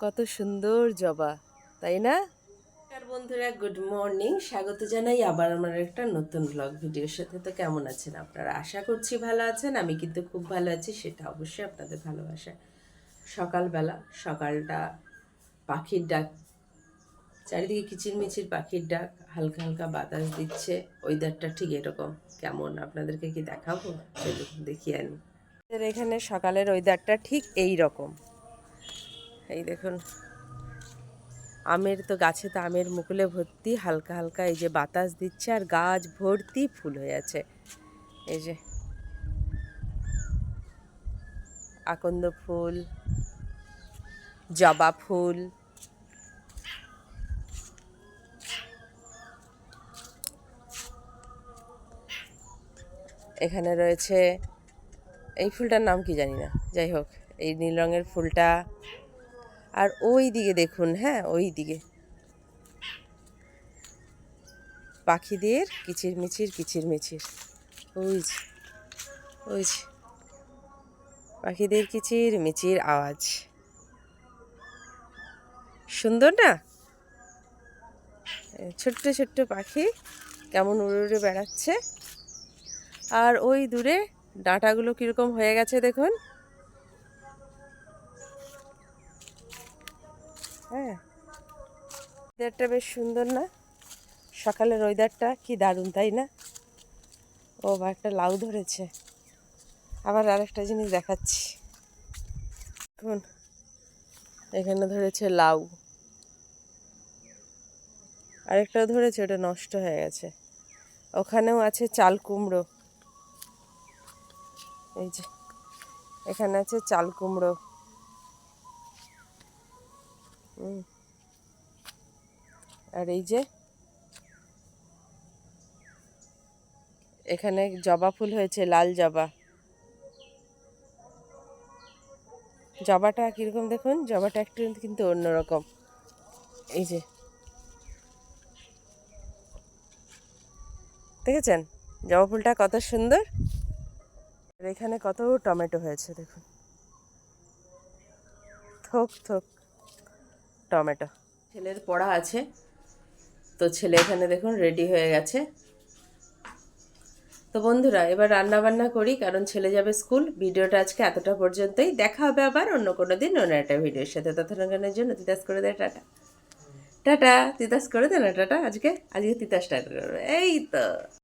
কত সুন্দর জবা, তাই না? আর বন্ধুরা, গুড মর্নিং, স্বাগত জানাই আবার আমার একটা নতুন ব্লগ ভিডিওর সাথে। তো কেমন আছেন আপনারা? আশা করছি ভালো আছেন। আমি কিন্তু খুব ভালো আছি, সেটা অবশ্যই আপনাদের ভালোবাসা। সকালবেলা, সকালটা পাখির ডাক, চারিদিকে কিচিরমিচির পাখির ডাক, হালকা হালকা বাতাস দিচ্ছে। ওয়েদারটা ঠিক এরকম। কেমন আপনাদেরকে কি দেখাবো? চলুন দেখিয়ে আনি। এখানে সকালের ওয়েদারটা ঠিক এই রকম। এই দেখুন, আমের তো গাছে তো আমের মুকুলে ভর্তি, হালকা হালকা এই যে বাতাস দিচ্ছে, আর গাছ ভর্তি ফুল হয়ে আছে। এই যে আকন্দ ফুল, জবা ফুল, এখানে রয়েছে এই ফুলটার নাম কি জানি না, যাই হোক এই নীল রঙের ফুলটা। আর ওই দিকে দেখুন, হ্যাঁ ওই দিকে পাখিদের কিচিরমিচির কিচিরমিচির, ওই যে ওই যে পাখিদের কিচিরমিচির আওয়াজ। সুন্দর না? ছোট্ট ছোট্ট পাখি কেমন উড়ে উড়ে বেড়াচ্ছে। আর ওই দূরে ডাঁটাগুলো কীরকম হয়ে গেছে দেখুন। হ্যাঁ, ওয়েদারটা বেশ সুন্দর না? সকালের ওয়েদারটা কি দারুণ, তাই না? ও বা একটা লাউ ধরেছে। আবার আরেকটা জিনিস দেখাচ্ছি, দেখুন এখানে ধরেছে লাউ, আরেকটাও ধরেছে, ওটা নষ্ট হয়ে গেছে। ওখানেও আছে চাল কুমড়ো, এই যে এখানে আছে চাল কুমড়ো। আর এই যে এখানে জবা ফুল হয়েছে, লাল জবা। জবাটা কীরকম দেখুন, জবাটা একটু কিন্তু অন্যরকম। এই যে দেখেছেন জবা ফুলটা কত সুন্দর। আর এখানে কত টমেটো হয়েছে দেখুন, থোক থোক টমেটো। ছেলের পড়া আছে, তো ছেলে এখানে দেখুন রেডি হয়ে গেছে। তো বন্ধুরা, এবার রান্না বান্না করি, কারণ ছেলে যাবে স্কুল। ভিডিওটা আজকে এতটা পর্যন্তই, দেখা হবে আবার অন্য কোনো দিন অন্য একটা ভিডিওর সাথে। ততক্ষণের জন্য তিতাস করে দেয় টাটা। টাটা, তিতাস করে দে না টাটা। আজকে তিতাস টাটা করবে, এই তো।